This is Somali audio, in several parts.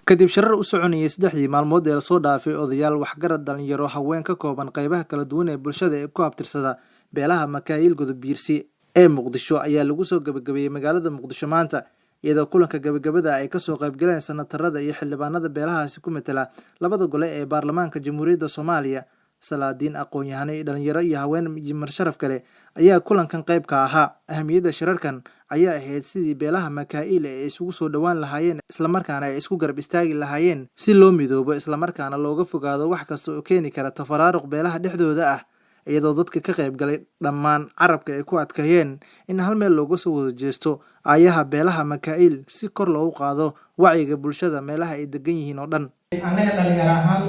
kadib shirar u soconayay 3 maalmood ee la soo dhaafay odayaal waxgarad dhalinyaro haween ka kooban qaybaha kala duwan ee bulshada ee ku abtirsada beelaha Makaayil Godob-Biirsi ee Muqdisho ayaa lagu soo gabagabeeyay magaalada Muqdisho maanta iyadoo kulanka gabagabada ay ka soo qayb galeen senatarada iyo xildhibaanada beelahaasi ku metela labada gole ee baarlamaanka Jamhuuriyadda Soomaaliya salaadiin aqoon-yahanay dhalinyaro iyo haween marsharaf kale ayaa kulankan qayb ka ahaa ahamiyada shirarkan ayaa ahayd sidii beelaha Makaayil ay isugu soo dhawaan lahaayeen isla markaana ay isku garab istaagi lahaayeen si loo midoobo isla markaana looga fogaado wax kasta oo keeni kara tafaraaruq beelaha dhexdooda ah iyadoo dadka ka qayb galay dhammaan carabka ay ku adkeeyeen in hal meel looga soo wada jeesto ayaha beelaha Makaayil si kor loogu qaado wacyiga bulshada meelaha ay degan yihiin oo dhan anaga dhalinyaro ahaan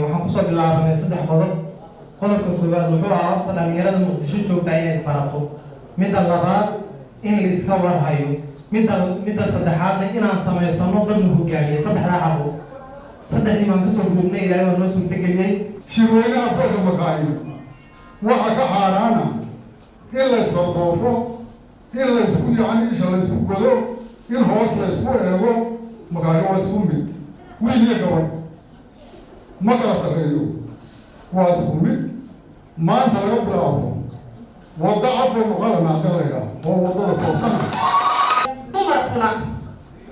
waxaan ku soo bilaabnay 3 qodob qodobka koowaad wuxuu ahaa dhalinyarada Muqdisho joogta inay isbarato midda labaad in la iska warhayo midda saddexaad inaan sameysano dad hogaamiye saddexdii maan ka soo gudubnay ilaahay waa noo suurtageliyay shirweynaha beesha Makaayil waxa ka xaaraana in la isbardoofo in la isku isha la isku godo in hoos la isku eego Makaayil waa isku mid wiil iyo gabadh ma kala sareeyo waa isku mid maanta laga bilaabo wada cad oo qadanaadayga oo wadada toosan dumarkuna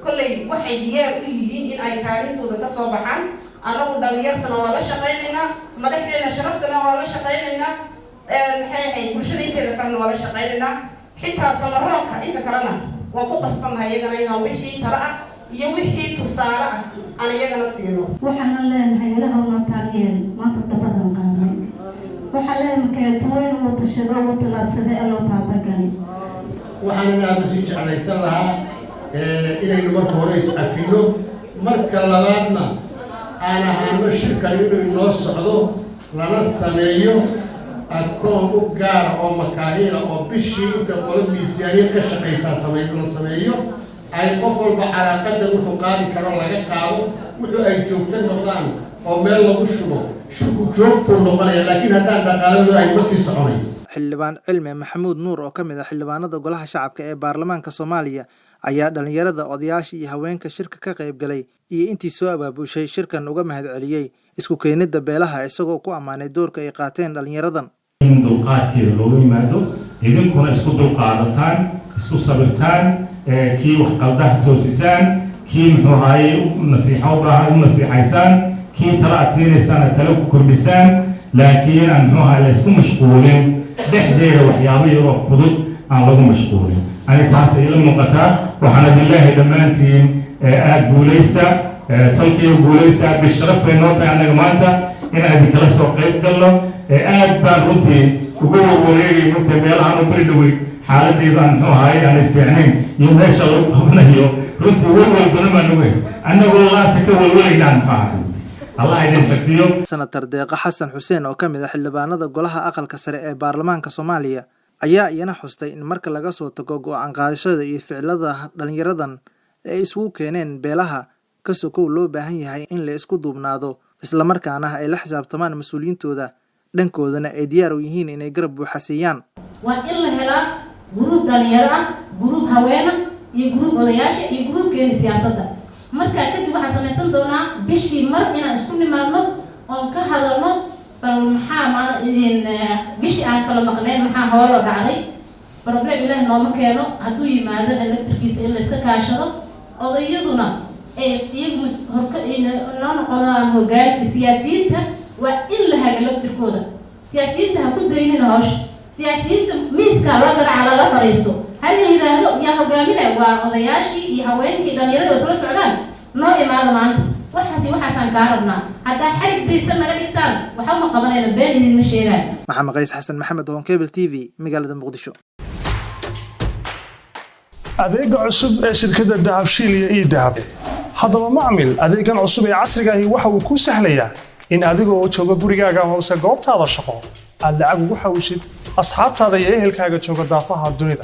kolley waxay diyaar u yihiin in ay kaalintooda ka soo baxaan anagu dhalinyartana waa la shaqaynaynaa madaxdeena sharaftana waa la shaqaynaynaa maxay bulshada inteeda kalena waa la shaqaynaynaa xitaa samaroonka inta kalena waa ku qasbannahay iyagana inaan wixii tala ah iyo wixii tusaale ah aan iyagana siino waxaan leenahay ilaha una taageer maanta badan qaadnay waxaan leenahay tooyin oo tashado oo talaabsaday loo taabagalay waxaan aad u sii jeclaysan lahaa inaynu marka hore is afino marka labaadna aan ahaano shirkan inuu inoo socdo lana sameeyo akoon u gaar oo Makaayil oo bishii inta qolo miisaaniyad ka shaqaysa sameeyo ay qof walba calaaqada wuxuu qaadi karo laga qaado wuxuu ay joogto noqdaan oo meel lagu shubo shirku joogto noqonaya laakiin haddaan dhaqaaladu ay ku sii soconay xildhibaan Cilmi Maxamuud Nuur oo kamid ah xildhibaanada golaha shacabka ee baarlamaanka Soomaaliya ayaa dhalinyarada odayaasha iyo haweenka shirka ka qayb galay iyo intii soo abaabushay shirkan uga mahadceliyay isku keenida beelaha isagoo ku amaanay doorka ay qaateen dhalinyaradan in dulqaadkeeda loogu yimaado idinkuna isku dulqaadataan isku sabirtaan kii wax qaldaha toosisaan kii muxuu ahaayay nasiixo u baahan u nasiixaysaan kii tala aad siinaysaan tala ku kordhisaan laakiin aan muxuu ahaay la isku mashquulin dhexdeeda waxyaabo yaroo fudud aan lagu mashquulin ani taas ay la muuqataa waxaana bilaahi dhammaantiin aad guulaysta tolkiiyo guulaysta aad bisharaf bay noo tahay annaga maanta inaan kala soo qayb galno aad baan runtii ugu wareegay runtii meelahan u bari dhawey xaaladdeeda aan muxuu ahaay aan fiicnayn iyo meesha lagu qabanayo runtii walwal badan baan ugeys annagoo laabta ka walwalaynaan maxaa Allah idin xifdiyo senator Deeqa Xasan Xuseen oo kamid ah xildhibaanada golaha aqalka sare ee baarlamaanka Soomaaliya ayaa iyana xustay in marka laga soo tago go'aan qaadashada iyo ficilada dhalinyaradan ay isugu keeneen beelaha ka sokow loo baahan yahay in la isku duubnaado isla markaana ay la xisaabtamaan mas'uuliyintooda dhankoodana ay diyaar u yihiin inay garab buuxasiyaan waa in la helaa group dhalinyaro ah group haweena iyo group odayaasha iyo group keen siyaasadda marka kadib waxaan samaysan doonaa bishii mar inaan isku nimaadno oo ka hadalno bal maxaa bishii aan kala maqneen maxaa hoola dhacday problem ilaahay nooma keeno hadduu yimaado electricityisa in la iska kaashado odayaduna iyagu horka inoo noqonaan hoggaanka siyaasiyiinta waa in la haga laftirkooda siyaasiyiinta ha ku daynina hawsha siyaasiyiinta miiska loo garaaca lala fadhiisto hal la yidhaahdo yaa hogaaminaya waa odayaashii iyo haweenkii dhalinyarada isla socdaan noo imaado maanta waxaasaan kaa rabnaa haddaa xarig daysan naga dhigtaan waxa uma qabanayna been idinma sheegaan Maxamed Qays Xasan Maxamed oo Cable TV magaalada Muqdisho adeega cusub ee shirkadda Dahabshiil iyo Dahab haddaba macmil adeegan cusub ee casriga ah waxa uu ku sahlayaa in adigoo jooga gurigaaga hoose goobtaada shaqo aad lacag ugu xawshid asxaabtaada iyo ehelkaaga jooga daafaha dunida